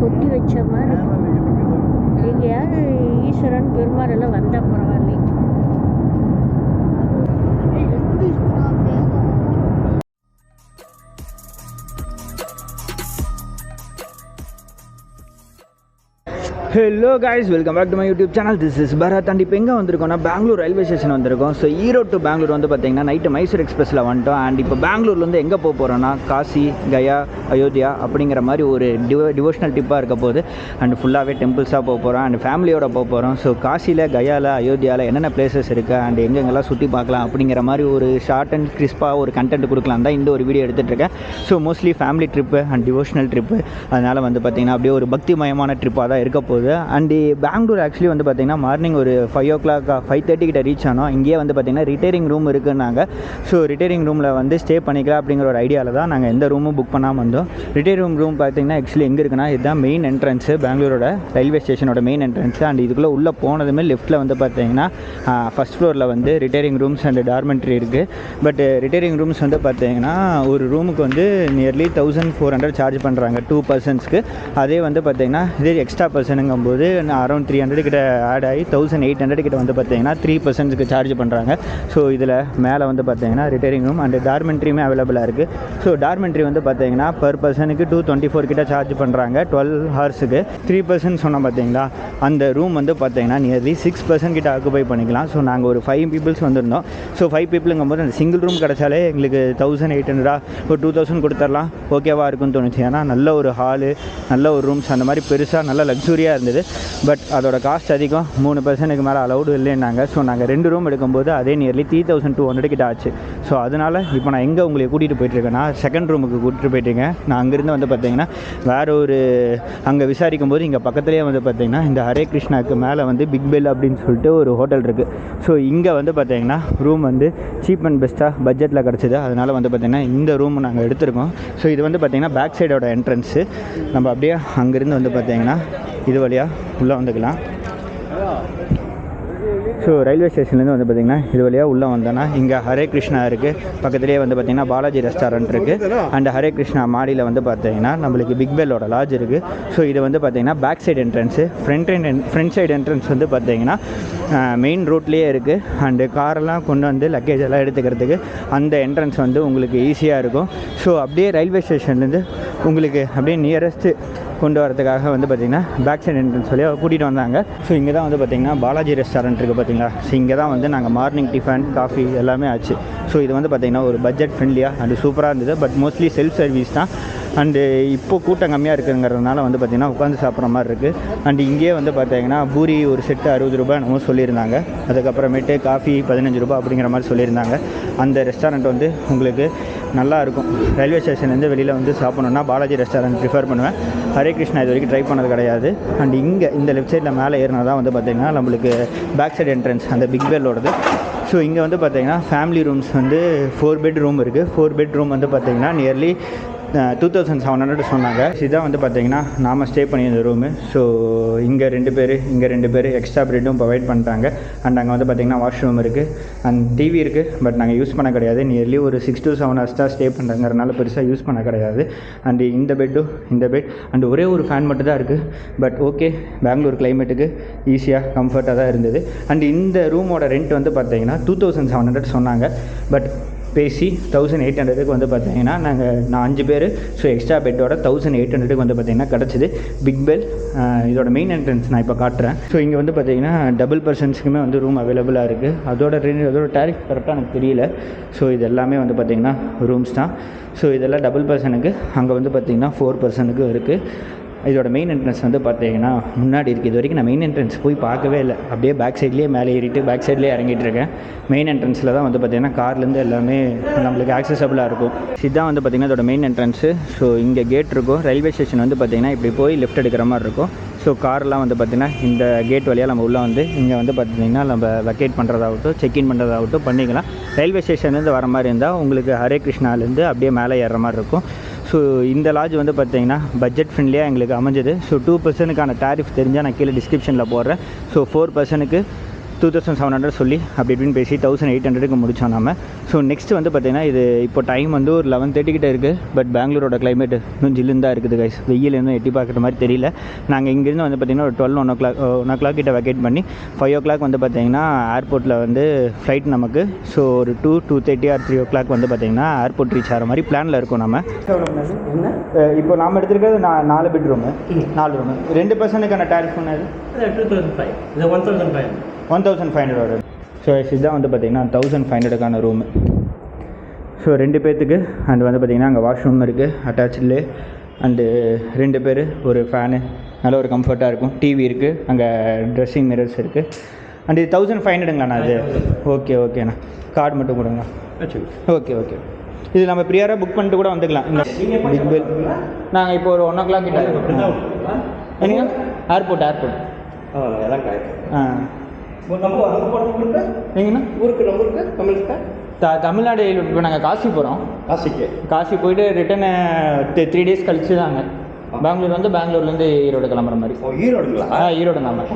கொட்டி வச்ச மாதிரி எங்கேயாவது ஈஸ்வரன் பெருமாள் எல்லாம் வந்தால் பரவாயில்லை. Hello guys, welcome back to my YouTube channel. This is Bharath. And இப்போ எங்கே வந்திருக்கோம்னா பெங்களூர் ரயில்வே ஸ்டேஷன் வந்திருக்கோம். ஸோ ஈரோடு டு பெங்களூர் வந்து பார்த்தீங்கன்னா நைட்டு மைசூர் எக்ஸ்பிரஸில் வந்துட்டோம். அண்ட் இப்போ பெங்களூர்லேருந்து எங்கே போக போகிறோன்னா காசி, கயா, அயோத்தியா அப்படிங்கிற மாதிரி ஒரு டிவோஷனல் டிப்பாக இருக்க போகுது. அண்ட் ஃபுல்லாகவே டெம்பிள்ஸாக போக போகிறோம். அண்ட் ஃபேமிலியோட போக போகிறோம். ஸோ காசியில், கயாவில், அயோத்தியாவில் என்னென்ன பிளேசஸ் இருக்குது அண்ட் எங்கெங்கெல்லாம் சுற்றி பார்க்கலாம் அப்படிங்கிற மாதிரி ஒரு ஷார்ட் அண்ட் கிறிஸ்பாக ஒரு கண்டென்ட் கொடுக்கலாம் தான் இந்த ஒரு வீடியோ எடுத்துகிட்ருக்கேன். So mostly family trip and devotional trip. அதனால் வந்து பார்த்திங்கன்னா அப்படியே ஒரு பக்திமயமான ட்ரிப்பாக தான் இருக்க போகுது. அண்ட் பெங்களூர் ஆக்சுவலி வந்து பார்த்திங்கன்னா மார்னிங் ஒரு 5 o'clock 5:30 கிட்ட ரீச் ஆனோம். இங்கேயே வந்து பார்த்திங்கன்னா ரிட்டையரிங் ரூம் இருக்குன்னாங்க. ஸோ ரிட்டையரிங் ரூமில் வந்து ஸ்டே பண்ணிக்கலாம் அப்படிங்கிற ஒரு ஐடியாவில் தான் நாங்கள் எந்த ரூமும் புக் பண்ணாமல் வந்தோம். ரிட்டையரிங் ரூம் பார்த்திங்கன்னா ஆக்சுவலி எங்கே இருக்குன்னா இதுதான் மெயின் என்ட்ரன்ஸு, பெங்களூரோட ரயில்வே ஸ்டேஷனோட மெயின் என்ட்ரன்ஸு. அண்ட் இதுக்குள்ளே உள்ளே போனதுமே லெஃப்ட்டில் வந்து பார்த்திங்கன்னா ஃபஸ்ட் ஃப்ளோரில் வந்து ரிட்டையரிங் ரூம்ஸ் அண்ட் டார்மெண்ட்ரி இருக்குது. பட் ரிட்டையரிங் ரூம்ஸ் வந்து பார்த்திங்கன்னா ஒரு ரூமுக்கு வந்து நியர்லி 1400 சார்ஜ் பண்ணுறாங்க 2 personsக்கு. அதே வந்து பார்த்திங்கன்னா இதே எக்ஸ்ட்ரா பர்சனுங்கும்போது அரௌண்ட் 300 கிட்ட ஆட் ஆகி 1800 கிட்ட வந்து பார்த்தீங்கன்னா 3 personsக்கு சார்ஜ் பண்ணுறாங்க. ஸோ இதில் மேலே வந்து பார்த்தீங்கன்னா ரிட்டையரிங் ரூம் அண்ட் டார்மெண்ட்ரியுமே அவைலபிளாக இருக்குது. ஸோ டார்மெண்ட்ரி வந்து பார்த்தீங்கன்னா பர் பர்சனுக்கு 224 கிட்ட சார்ஜ் பண்ணுறாங்க 12 ஹவர்ஸுக்கு. 3 persons சொன்னால் பார்த்தீங்களா அந்த ரூம் வந்து பார்த்தீங்கன்னா நியர்லி 6 person கிட்ட ஆக்குபை பண்ணிக்கலாம். ஸோ நாங்கள் ஒரு 5 people வந்திருந்தோம். ஸோ 5 peopleங்கும்போது அந்த சிங்கிள் ரூம் கிடச்சாலே எங்களுக்கு 1800 ஒரு 2000 கொடுத்துடலாம், ஓகேவா இருக்குன்னு தோணுச்சு. ஏன்னா நல்ல ஒரு ஹாலு, நல்ல ஒரு ரூம்ஸ், அந்த மாதிரி பெருசாக நல்ல லக்ஸூரியாக இருந்தது. பட் அதோட காஸ்ட் அதிகம், 3 personsக்கு மேலே அலௌடு இல்லைன்னாங்க. ஸோ நாங்கள் 2 ரூம் எடுக்கும்போது அதே நியர்லி 3200 கிட்ட ஆச்சு. ஸோ அதனால் இப்போ நான் எங்கே உங்களை கூட்டிகிட்டு போயிட்டுருக்கேன்னா செகண்ட் ரூமுக்கு கூட்டிகிட்டு போயிட்டுருக்கேன். நான் அங்கேருந்து வந்து பார்த்தீங்கன்னா வேறு ஒரு அங்கே விசாரிக்கும் போது இங்கே பக்கத்துலேயே வந்து பார்த்தீங்கன்னா இந்த ஹரே கிருஷ்ணாவுக்கு மேலே வந்து பிக் பெல் அப்படின்னு சொல்லிட்டு ஒரு ஹோட்டல் இருக்குது. ஸோ இங்கே வந்து பார்த்தீங்கன்னா ரூம் வந்து சீப் அண்ட் பெஸ்ட்டாக பட்ஜெட்டில் கிடச்சிது. அதனால் வந்து பார்த்திங்கன்னா இந்த ரூம் நாங்கள் எடுத்திருக்கோம். ஸோ இது வந்து பார்த்திங்கன்னா பேக் சைடோட என்ட்ரன்ஸு. நம்ம அப்படியே அங்கேருந்து வந்து பார்த்திங்கன்னா இது வழியாக உள்ளே வந்துக்கலாம். ஸோ ரயில்வே ஸ்டேஷன்லேருந்து வந்து பார்த்திங்கன்னா இது வழியாக உள்ளே வந்தோன்னா இங்கே ஹரே கிருஷ்ணா இருக்குது. பக்கத்துலேயே வந்து பார்த்திங்கன்னா பாலாஜி ரெஸ்டாரண்ட் இருக்குது. அண்ட் ஹரே கிருஷ்ணா மாடியில் வந்து பார்த்திங்கன்னா நம்மளுக்கு பிக் பெல்லோட லாட்ஜ் இருக்குது. ஸோ இது வந்து பார்த்திங்கன்னா back side entrance. Front side entrance வந்து பார்த்திங்கன்னா மெயின் ரோட்லேயே இருக்குது. அண்டு காரெல்லாம் கொண்டு வந்து லக்கேஜ் எல்லாம் எடுத்துக்கிறதுக்கு அந்த என்ட்ரன்ஸ் வந்து உங்களுக்கு ஈஸியாக இருக்கும். ஸோ அப்படியே ரயில்வே ஸ்டேஷன்லேருந்து உங்களுக்கு அப்படியே நியரஸ்ட்டு கொண்டு வரதுக்காக வந்து பார்த்திங்கன்னா பேக் சைடு என்ட்ரன்ஸ் வழியாக கூட்டிகிட்டு வந்தாங்க. ஸோ இங்கே தான் வந்து பார்த்திங்கன்னா பாலாஜி ரெஸ்டாரண்ட் இருக்குது பார்த்தீங்களா. ஸோ இங்கே தான் வந்து நாங்கள் மார்னிங் டிஃபன், காஃபி எல்லாமே ஆச்சு. ஸோ இது வந்து பார்த்திங்கன்னா ஒரு பட்ஜெட் ஃப்ரெண்ட்லியாக அண்டு சூப்பராக இருந்தது. பட் மோஸ்ட்லி செல்ஃப் சர்வீஸ் தான். அண்டு இப்போது கூட்டம் கம்மியாக இருக்குங்கிறதுனால வந்து பார்த்திங்கன்னா உட்காந்து சாப்பிட்ற மாதிரி இருக்குது. அண்டு இங்கேயே வந்து பார்த்திங்கன்னா பூரி ஒரு செட்டு 60 ரூபாய் நம்ம சொல்லியிருந்தாங்க. அதுக்கப்புறமேட்டு காஃபி 15 ரூபாய் அப்படிங்கிற மாதிரி சொல்லியிருந்தாங்க. அந்த ரெஸ்டாரண்ட் வந்து உங்களுக்கு நல்லாயிருக்கும். ரயில்வே ஸ்டேஷன்லேருந்து வெளியில் வந்து சாப்பிட்ணுன்னா பாலாஜி ரெஸ்டாரண்ட் ப்ரிஃபர் பண்ணுவேன். ஹரே கிருஷ்ணா இது வரைக்கும் ட்ரை பண்ணது கிடையாது. அண்ட் இங்கே இந்த லெஃப்ட் சைடில் மேலே ஏறினா தான் வந்து பார்த்திங்கன்னா நம்மளுக்கு பேக் சைடு என்ட்ரன்ஸ் அந்த பிக் பெல்லோடது. ஸோ இங்கே வந்து பார்த்திங்கன்னா ஃபேமிலி ரூம்ஸ் வந்து 4 bedroom இருக்குது. 4 bedroom வந்து பார்த்திங்கன்னா நியர்லி 2700 சொன்னாங்க. இதுதான் வந்து பார்த்திங்கன்னா நாம் ஸ்டே பண்ணியிருந்த ரூமு. ஸோ இங்கே 2 பேர், இங்கே 2 பேர், எக்ஸ்ட்ரா பெட்டும் ப்ரொவைட் பண்ணிட்டாங்க. அண்ட் அங்கே வந்து பார்த்திங்கன்னா வாஷ்ரூம் இருக்குது அண்ட் டிவி இருக்குது. பட் நாங்கள் யூஸ் பண்ண கிடையாது. நியர்லி ஒரு 6 to 7 hours தான் ஸ்டே பண்ணுறதுனால பெருசாக யூஸ் பண்ண கிடையாது. அண்டு இந்த பெட்டும் இந்த பெட் அண்ட் ஒரே ஒரு ஃபேன் மட்டும் தான் இருக்குது. பட் ஓகே, பெங்களூர் கிளைமேட்டுக்கு ஈஸியாக கம்ஃபர்ட்டாக தான் இருந்தது. அண்ட் இந்த ரூமோட ரெண்ட் வந்து பார்த்திங்கன்னா 2700 சொன்னாங்க. பட் பேசி 1800க்கு வந்து பார்த்திங்கன்னா நான் 5 பேர். ஸோ எக்ஸ்ட்ரா பெட்டோட 1800க்கு வந்து பார்த்திங்கன்னா கிடச்சிது. பிக் பெல் இதோட மெயின் என்ட்ரன்ஸ் நான் இப்போ காட்டுறேன். ஸோ இங்கே வந்து பார்த்திங்கன்னா டபுள் பர்சன்ஸுக்குமே வந்து ரூம் அவைலபிளாக இருக்குது. அதோட டேரிஃப் கரெக்டாக எனக்கு தெரியல. ஸோ இது எல்லாமே வந்து பார்த்திங்கன்னா ரூம்ஸ் தான். ஸோ இதெல்லாம் டபுள் பர்சனுக்கு, அங்கே வந்து பார்த்திங்கன்னா 4 personsக்கு இருக்குது. இதோட மெயின் என்ட்ரன்ஸ் வந்து பார்த்தீங்கன்னா முன்னாடி இருக்குது. இது வரைக்கும் நான் மெயின் என்ட்ரன்ஸ் போய் பார்க்கவே இல்லை. அப்படியே பேக் சைட்லேயே மேலே ஏறிட்டு பேக் சைட்லேயே இறங்கிட்டு இருக்கேன். மெயின் என்ட்ரன்ஸில் தான் வந்து பார்த்திங்கன்னா கார்லேருந்து எல்லாமே நம்மளுக்கு ஆக்சஸபிளாக இருக்கும். இதுதான் வந்து பார்த்திங்கன்னா இதோட மெயின் என்ட்ரன்ஸு. ஸோ இங்கே கேட் இருக்கும். ரயில்வே ஸ்டேஷன் வந்து பார்த்திங்கன்னா இப்படி போய் லெஃப்ட் எடுக்கிற மாதிரி இருக்கும். ஸோ கார்லாம் வந்து பார்த்திங்கன்னா இந்த கேட் வழியாக நம்ம உள்ளே வந்து இங்கே வந்து பார்த்திங்கன்னா நம்ம வெக்கேட் பண்ணுறதாகட்டும், செக்இன் பண்ணுறதாகட்டும் பண்ணிக்கலாம். ரயில்வே ஸ்டேஷன்லேருந்து வர மாதிரி இருந்தால் உங்களுக்கு ஹரே கிருஷ்ணாலேருந்து அப்படியே மேலே ஏறுற மாதிரி இருக்கும். ஸோ இந்த லாட்ஜ் வந்து பார்த்திங்கன்னா பட்ஜெட் ஃப்ரெண்ட்லியாக எங்களுக்கு அமைஞ்சது. ஸோ 2 personsக்கான டேரிஃப் தெரிஞ்சால் நான் கீழே டிஸ்கிரிப்ஷனில் போடுறேன். ஸோ 4 personsக்கு 2700 சொல்லி அப்படி இப்படின்னு பேசி 1800க்கு முடித்தோம் நம்ம. ஸோ நெக்ஸ்ட் வந்து பார்த்திங்கன்னா இது இப்போ டைம் வந்து ஒரு 11:30 கிட்ட இருக்குது. பட் பெங்களூரோட கிளைமேட் இன்னும் ஜில்லுன்னு தான் இருக்குது கைஸ். வெயில் இன்னும் எட்டி பார்க்குற மாதிரி தெரியல. நாங்கள் இங்கேருந்து வந்து பார்த்திங்கன்னா ஒரு 1 o'clock கிட்ட வெக்கேட் பண்ணி 5 o'clock வந்து பார்த்திங்கன்னா ஏர்போர்ட்டில் வந்து ஃப்ளைட் நமக்கு. ஸோ ஒரு 2:30 or 3 o'clock வந்து பார்த்திங்கன்னா ஏர்போர்ட் ரீச் ஆகிற மாதிரி பிளானில் இருக்கும் நம்ம. இப்போ நாம் எடுத்துருக்கிறது 4 பெட்ரூமு 4 ரூமு 2 பர்சனுக்கான டேரிஃப் ஒன்று 1500 வரும். ஸோ இதுதான் வந்து பார்த்திங்கன்னா 1500க்கான ரூமு. ஸோ 2 பேர்த்துக்கு அண்ட் வந்து பார்த்திங்கன்னா அங்கே வாஷ்ரூம் இருக்குது அட்டாச்சு. அண்டு 2 பேர் ஒரு ஃபேனு நல்ல ஒரு கம்ஃபர்ட்டாக இருக்கும். டிவி இருக்குது, அங்கே ட்ரெஸ்ஸிங் மிரர்ஸ் இருக்குது. அண்ட் இது 1500ங்களாண்ணா அது? ஓகேண்ணா. கார்டு மட்டும் கொடுங்க. ஓகே இது நம்ம ப்ரியாராக புக் பண்ணிட்டு கூட வந்துக்கலாம். இந்த பிக் பில் நாங்கள் இப்போ ஒரு 1 o'clock கிட்ட என்னங்க ஏர்போர்ட் எங்கண்ணா ஊருக்கு தமிழ்நாடு. இப்போ நாங்கள் காசி போகிறோம். காசி போயிட்டு ரிட்டர்னு 3 days கழிச்சு தாங்க பெங்களூர் வந்து பெங்களூர்லேருந்து ஈரோடு கிளம்புற மாதிரி. ஈரோடுங்களா? ஈரோடு தாங்க.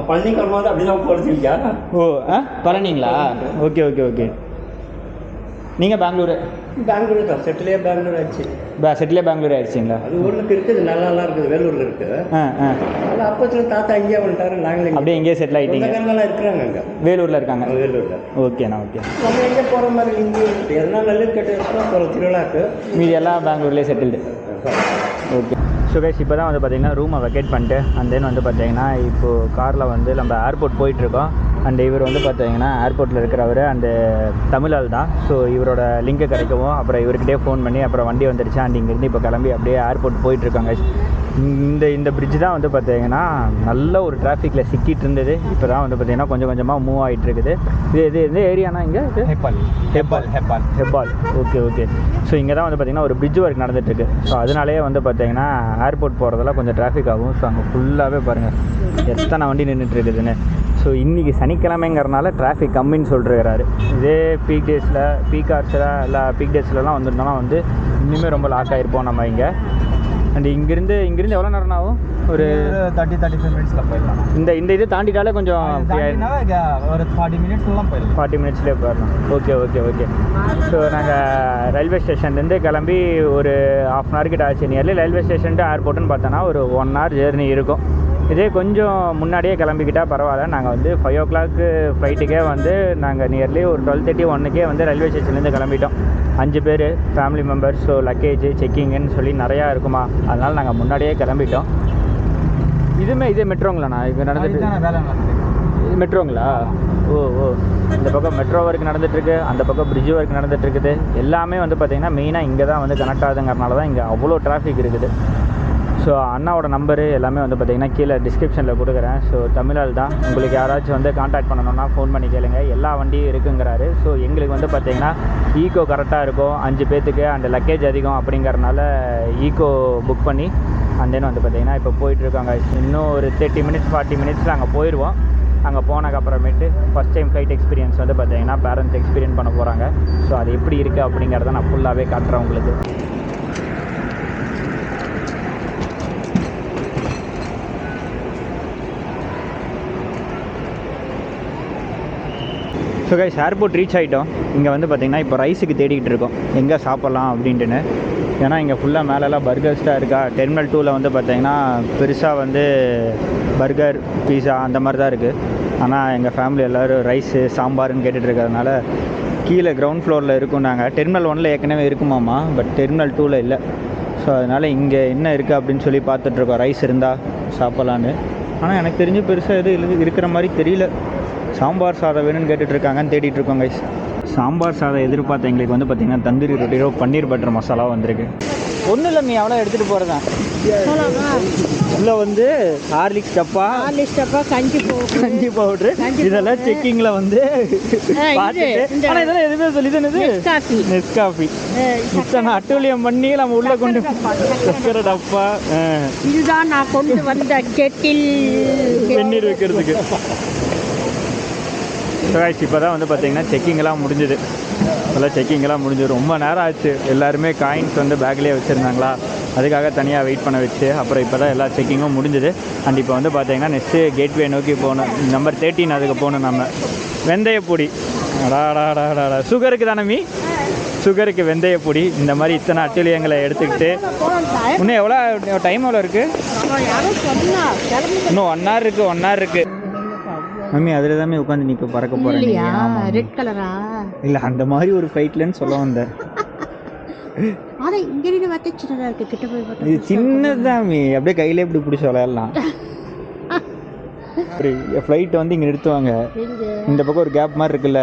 பழனி கிளம்பாது அப்படி தான் போகிறதுக்கா? ஓ பழனிங்களா? ஓகே. நீங்கள் பெங்களூர் தான் செட்டிலே பெங்களூர் ஆயிடுச்சிங்களா? அது ஊருக்கு இருக்குது, நல்லா இருக்குது, வேலூரில் இருக்குது. அது அப்பத்தில் தாத்தா இங்கேயே வந்துட்டாரு, நாங்களே அப்படியே இங்கேயே செட்டில் ஆகிட்டீங்க. இருக்கிறாங்க அங்கே வேலூரில் இருக்காங்க. ஓகேண்ணா. நம்ம எங்கே போகிற மாதிரி இங்கே எதனா நல்லது கேட்டு போகிற திருவிழாக்கு மீதி எல்லாம் பெங்களூர்லேயே செட்டில்டு. ஓகே. ஸோ கைஸ் இப்போ தான் வந்து பார்த்திங்கன்னா ரூமை வெக்கேட் பண்ணிட்டு அண்ட் தென் வந்து பார்த்திங்கன்னா இப்போது காரில் வந்து நம்ம ஏர்போர்ட் போயிட்டுருக்கோம். அண்ட் இவர் வந்து பார்த்திங்கன்னா ஏர்போர்ட்டில் இருக்கிறவர் அண்டு தமிழால் தான். ஸோ இவரோட லிங்க்கு கிடைக்கவும் அப்புறம் இவர்கிட்டே ஃபோன் பண்ணி அப்புறம் வண்டி வந்துடுச்சு. அண்ட் இங்கேருந்து இப்போ கிளம்பி அப்படியே ஏர்போர்ட் போயிட்டுருக்காங்க. இந்த பிரிட்ஜ் தான் வந்து பார்த்திங்கன்னா நல்ல ஒரு டிராஃபிக்கில் சிக்கிட்டு இருந்தது. இப்போ தான் வந்து பார்த்திங்கன்னா கொஞ்சம் கொஞ்சமாக மூவ் ஆகிட்டு இருக்குது. இது எந்த ஏரியானா இங்கே? ஹெப்பால். ஓகே. ஸோ இங்கே தான் வந்து பார்த்திங்கன்னா ஒரு பிரிட்ஜ் ஒர்க் நடந்துகிட்ருக்கு. ஸோ அதனாலே வந்து பார்த்திங்கன்னா ஏர்போர்ட் போகிறதெல்லாம் கொஞ்சம் டிராஃபிக் ஆகும். ஸோ அங்கே ஃபுல்லாகவே பாருங்கள் எத்தனை வண்டி நின்றுட்டுருக்குதுன்னு. ஸோ இன்றைக்கி சனிக்கிழமைங்கிறனால டிராஃபிக் கம்மின்னு சொல்லிருக்கிறாரு. இதே பீக் ஹார்ஸில் இல்லை பீக் டேஸ்லலாம் வந்துருந்தோம்னா வந்து இன்னுமே ரொம்ப லாக் ஆகிருப்போம் நம்ம இங்கே. அண்ட் இங்கேருந்து எவ்வளோ நேரம் ஆகும்? ஒரு 30-35 மினிட்ஸில் போயிடலாம். இந்த இது தாண்டிட்டாலே கொஞ்சம் ஒரு 40 மினிட்ஸ்லாம் போயிடலாம். 40 மினிட்ஸ்லேயே போயிடலாம். ஓகே. ஸோ நாங்கள் ரயில்வே ஸ்டேஷன்லேருந்து கிளம்பி ஒரு 1/2 hour கிட்ட ஆச்சு. நியர்லி ரயில்வே ஸ்டேஷன் டு ஏர்போர்ட்டுன்னு பார்த்தோன்னா ஒரு 1 hour ஜேர்னி இருக்கும். இதே கொஞ்சம் முன்னாடியே கிளம்பிக்கிட்டால் பரவாயில்ல. நாங்கள் வந்து 5 o'clock ஃப்ளைட்டுக்கே வந்து நாங்கள் நியர்லி ஒரு 12:30-1க்கே வந்து ரயில்வே ஸ்டேஷன்லேருந்து கிளம்பிட்டோம். 5 பேர் ஃபேமிலி மெம்பர்ஸ். ஸோ லக்கேஜ் செக்கிங்குன்னு சொல்லி நிறையா இருக்குமா, அதனால் நாங்கள் முன்னாடியே கிளம்பிட்டோம். இதே மெட்ரோங்களாண்ணா இங்கே நடந்துட்டு? மெட்ரோங்களா? ஓ இந்த பக்கம் மெட்ரோ ஒர்க் நடந்துகிட்ருக்கு, அந்த பக்கம் பிரிட்ஜ் ஒர்க் நடந்துகிட்ருக்குது. எல்லாமே வந்து பார்த்திங்கன்னா மெயினாக இங்கே தான் வந்து கனெக்ட் ஆகுதுங்கிறனால தான் இங்கே அவ்வளோ டிராஃபிக் இருக்குது. ஸோ அண்ணாவோட நம்பரு எல்லாமே வந்து பார்த்திங்கன்னா கீழே டிஸ்கிரிப்ஷனில் கொடுக்குறேன். ஸோ தமிழால் தான். உங்களுக்கு யாராச்சும் வந்து காண்டாக்ட் பண்ணணுன்னா ஃபோன் பண்ணி கேளுங்க. எல்லா வண்டியும் இருக்குங்கிறாரு. ஸோ எங்களுக்கு வந்து பார்த்திங்கன்னா ஈக்கோ கரெக்டாக இருக்கும் 5 பேர்த்துக்கு. அண்ட் லக்கேஜ் அதிகம் அப்படிங்கிறனால ஈக்கோ புக் பண்ணி அண்ட் தென் வந்து பார்த்திங்கன்னா இப்போ போயிட்டுருக்காங்க. இன்னும் ஒரு 30 minutes 40 minutesல அங்கே போயிடுவோம். அங்கே போனதுக்கப்புறமேட்டு ஃபஸ்ட் டைம் ஃப்ளைட் எக்ஸ்பீரியன்ஸ் வந்து பார்த்திங்கன்னா பேரண்ட்ஸ் எக்ஸ்பீரியன்ஸ் பண்ண போகிறாங்க. ஸோ அது எப்படி இருக்குது அப்படிங்கிறத நான் ஃபுல்லாகவே காட்டுறேன் உங்களுக்கு. ஸோ கைஸ் ஏர்போர்ட் ரீச் ஆகிட்டோம். இங்கே வந்து பார்த்திங்கன்னா இப்போ ரைஸுக்கு தேடிக்கிட்டு இருக்கோம் எங்கே சாப்பிட்லாம் அப்படின்ட்டுன்னு. ஏன்னா இங்கே ஃபுல்லாக மேலெல்லாம் பர்கர்ஸ்டாக இருக்கா. டெர்மினல் 2ல் வந்து பார்த்திங்கன்னா பெருசாக வந்து பர்கர் பீஸா அந்த மாதிரி தான் இருக்குது. ஆனால் எங்கள் ஃபேமிலி எல்லோரும் ரைஸு சாம்பார்னு கேட்டுட்டு இருக்கிறதுனால கீழே கிரவுண்ட் ஃப்ளோரில் இருக்கும். நாங்கள் டெர்மினல் 1ல் ஏற்கனவே இருக்குமாம்மா, பட் டெர்மினல் 2ல் இல்லை. ஸோ அதனால் இங்கே என்ன இருக்குது அப்படின்னு சொல்லி பார்த்துட்ருக்கோம். ரைஸ் இருந்தால் சாப்பிட்லான்னு. ஆனால் எனக்கு தெரிஞ்சு பெருசாக எதுவும் இருக்கிற மாதிரி தெரியல. சாம்பார் சாதம் வேணும்னு கேட்டுட்ருக்காங்கன்னு தேடிட்டுருக்கோம் கைஸ். சாம்பார் சாதம் எதிர்பார்த்த எங்களுக்கு வந்து பார்த்திங்கன்னா தந்தூரி ரொட்டியோ பன்னீர் பட்டர் மசாலா வந்திருக்கு. ஒன்றும் இல்லை, நீ அவ்வளோ எடுத்துகிட்டு போகிறதா. உள்ளே வந்து ஹார்லிக்ஸ் டப்பா, கஞ்சி பவுட்ரு இதெல்லாம் செக்கிங்கில் வந்து பார்த்துட்டு. ஆனால் இதெல்லாம் எதுவுமே சொல்லி தானது நெஸ்காஃபி இத்தனை அட்டூழியம் பண்ணி நம்ம உள்ளே கொண்டு வைக்கிற டப்பா. இதுதான் நான் கொண்டு வந்த கெட்டில் வெந்நீர் வைக்கிறதுக்கு. இப்போ தான் வந்து பார்த்திங்கன்னா செக்கிங்கெல்லாம் முடிஞ்சுது. அதெல்லாம் செக்கிங்கெல்லாம் முடிஞ்சது. ரொம்ப நேரம் ஆச்சு. எல்லாருமே காயின்ஸ் வந்து பேக்லேயே வச்சுருந்தாங்களா. அதுக்காக தனியாக வெயிட் பண்ண வச்சு அப்புறம் இப்போ தான் எல்லா செக்கிங்கும் முடிஞ்சுது. அண்ட் இப்போ வந்து பார்த்தீங்கன்னா நெக்ஸ்ட்டு கேட்வே நோக்கி போகணும். நம்பர் 13 அதுக்கு போகணும் நம்ம. வெந்தயப்பொடி அடாடாடாடா சுகருக்கு தானே மீ சுகருக்கு வெந்தயப்பொடி இந்த மாதிரி இத்தனை அட்டிலியங்களை எடுத்துக்கிட்டு இன்னும் எவ்வளோ டைம் எவ்வளோ இருக்குது? இன்னும் 1 hour இருக்குது. 1 hour இருக்குது மம்மி. அதில் தான் உட்காந்து நீ இப்போ பறக்க போகிறேன். ரெட் கலரா இல்லை அந்த மாதிரி ஒரு ஃபைட்லன்னு சொல்ல வந்தேன். இது சின்னதுதான் மீ, அப்படியே கையிலே இப்படி பிடிச்சி விளையாடலாம். ஃப்ளைட் வந்து இங்கே நிறுத்துவாங்க. இந்த பக்கம் ஒரு கேப் மாதிரி இருக்குல்ல,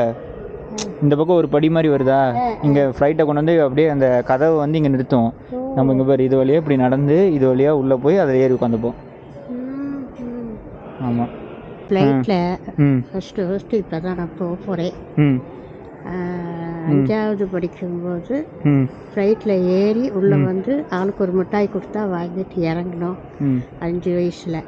இந்த பக்கம் ஒரு படி மாதிரி வருதா, இங்கே ஃப்ளைட்டை கொண்டு வந்து அப்படியே அந்த கதவை வந்து இங்கே நிறுத்தும். நம்ம இங்கே பேர் இது வழியாக இப்படி நடந்து இது வழியாக உள்ளே போய் அதை ஏறி உட்காந்துப்போம். ஆமாம் ஃப்ளைட்டில் ஃபஸ்ட்டு இப்போ தான் நான் போகிறேன். 5வது படிக்கும்போது ஃப்ளைட்டில் ஏறி உள்ளே வந்து ஆளுக்கு ஒரு மிட்டாய் கொடுத்தா வாங்கிட்டு இறங்கணும் 5 வயசில்.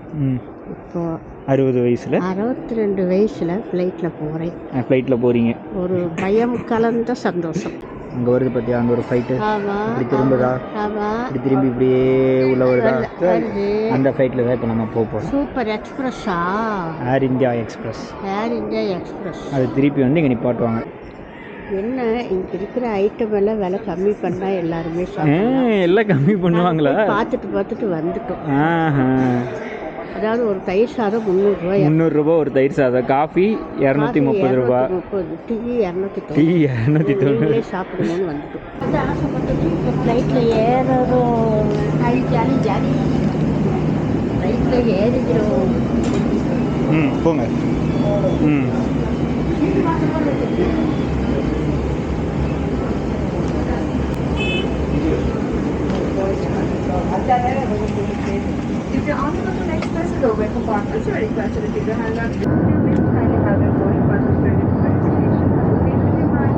இப்போது 60 வயசில் 62 வயசில் ஃப்ளைட்டில் போகிறேன். ஃப்ளைட்டில் போகிறீங்க. ஒரு பயம் கலந்த சந்தோஷம். அங்கே வருது பார்த்தியா, அங்கே ஒரு ஃப்ளைட்டு இப்படி திரும்புதா, இப்படி திரும்பி இப்படியே உள்ள வருதா, அந்த ஃப்ளைட்டில் தான் இப்போ நம்ம போகிறோம். சூப்பர் எக்ஸ்பிரஸ்ஸா? ஏர் இந்தியா எக்ஸ்பிரஸ். ஏர் இந்தியா எக்ஸ்பிரஸ். அது திருப்பி வந்து இங்கே நிப்பாட்டுவாங்க. என்ன இங்கே இருக்கிற ஐட்டம் எல்லாம் விலை கம்மி பண்ணால் எல்லாருமே எல்லாம் கம்மி பண்ணுவாங்களா? பார்த்துட்டு வந்துட்டோம். அதாவது ஒரு தயிர் சாதம் 300 ரூபா ஒரு தயிர் சாதம். காஃபி 230 ரூபா. டீ 290 சாப்பிடணும்னு வந்துட்டோம். அது ஆசைப்பட்டது இப்போ ஃப்ளைட்டில் ஏறதும் ஜாலி ஃப்ளைட்டில் ஏறிக்கிறோம். போங்க. If you're on the local express and over compartments, you're requested to take your hand up. Kindly have your boarding passes ready for the station. Please remind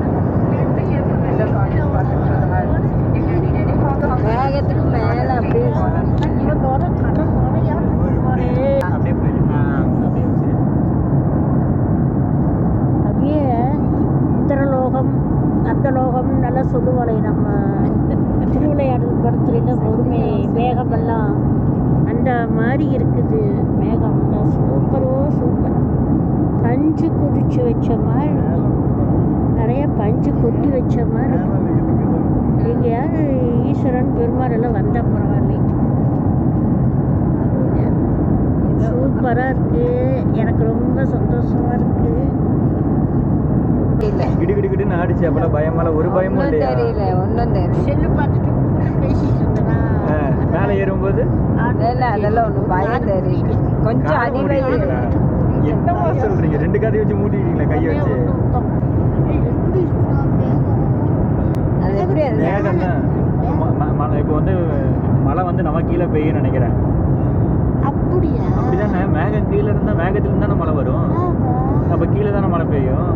please be careful when the car is passing through the aisle. If you need any further வேகத்துக்கு மேலே அப்படியே அப்படியே இந்திரலோகம் அந்த லோகம் நல்லா சொல்லுவாளே நம்ம திருவிளையாடல் படத்துல பொறுமை மேகமெல்லாம் அந்த மாதிரி இருக்குது. மேகமெல்லாம் சூப்பர். பஞ்சு குடிச்சு வச்ச மாதிரி இருக்கும். நிறைய பஞ்சு கொட்டி வச்ச மாதிரி இருக்கும். எங்கேயாவது ஈஸ்வரன் பெருமாள் எல்லாம் வந்தால் பரவாயில்லை. சூப்பராக இருக்குது. எனக்கு ரொம்ப சந்தோஷமாக இருக்குது. கிடுகிடுன்னு ஆடிச்சு. அப்பெல்லாம் பயமால ஒரு பயமும் தெரியல. ஒன்றும் தெரியல. செல்லு பார்த்துட்டு பேசிட்டு இருந்தேனா மேலே ஏறும்போது அதெல்லாம் ஒன்றும் பயம் தெரியல. கொஞ்சம் அடிவை. என்னமா சொல்றீங்க? 2 காதையும் வச்சு மூட்டிட்டீங்களா கையை வச்சு? அது எப்படி மேகம் தான். இப்போ வந்து மழை வந்து நம்ம கீழே பெய்யும்னு நினைக்கிறேன். அப்படியா? அப்படிதானே. மேகம் கீழே இருந்தால் மேகத்துலேருந்து தானே மழை வரும். அப்போ கீழே தானே மழை பெய்யும்.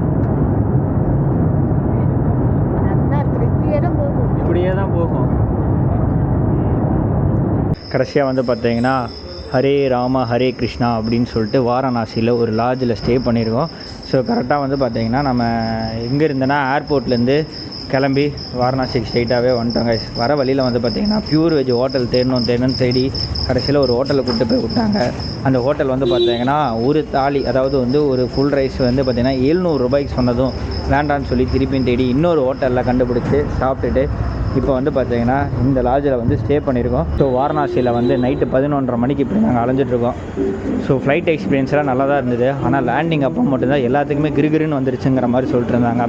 இப்படியே தான் போகும். கடைசியாக வந்து பார்த்தீங்கன்னா ஹரே ராம ஹரே கிருஷ்ணா அப்படின்னு சொல்லிட்டு வாரணாசியில் ஒரு லாட்ஜில் ஸ்டே பண்ணியிருக்கோம். ஸோ கரெக்டாக வந்து பார்த்தீங்கன்னா நம்ம எங்கே இருந்தோன்னா ஏர்போர்ட்லேருந்து கிளம்பி வாரணாசிக்கு ஸ்ட்ரெயிட்டாகவே வந்துட்டோங்க. வர வழியில் வந்து பார்த்திங்கன்னா பியூர் வெஜ் ஹோட்டல் தேடணும்னு தேடி கடைசியில் ஒரு ஹோட்டலில் கூப்பிட்டு போய் விட்டாங்க. அந்த ஹோட்டல் வந்து பார்த்திங்கன்னா ஒரு தாலி, அதாவது வந்து ஒரு ஃபுல் ரைஸ் வந்து பார்த்திங்கன்னா 700 ரூபாய்க்கு சொன்னதும் வேண்டான்னு சொல்லி திருப்பியும் தேடி இன்னொரு ஹோட்டலில் கண்டுபிடிச்சி சாப்பிட்டுட்டு இப்போ வந்து பார்த்திங்கன்னா இந்த லாட்ஜில் வந்து ஸ்டே பண்ணியிருக்கோம். ஸோ வாரணாசியில் வந்து நைட்டு 11:30 மணிக்கு இப்படி நாங்கள் அலைஞ்சிட்ருக்கோம். ஸோ ஃப்ளைட் எக்ஸ்பீரியன்ஸ்லாம் நல்லா தான் இருந்தது. ஆனால் லேண்டிங் அப்போ மட்டும்தான் எல்லாத்துக்குமே கிருகிருன்னு வந்துருச்சுங்கிற மாதிரி சொல்லிட்டு இருந்தாங்க.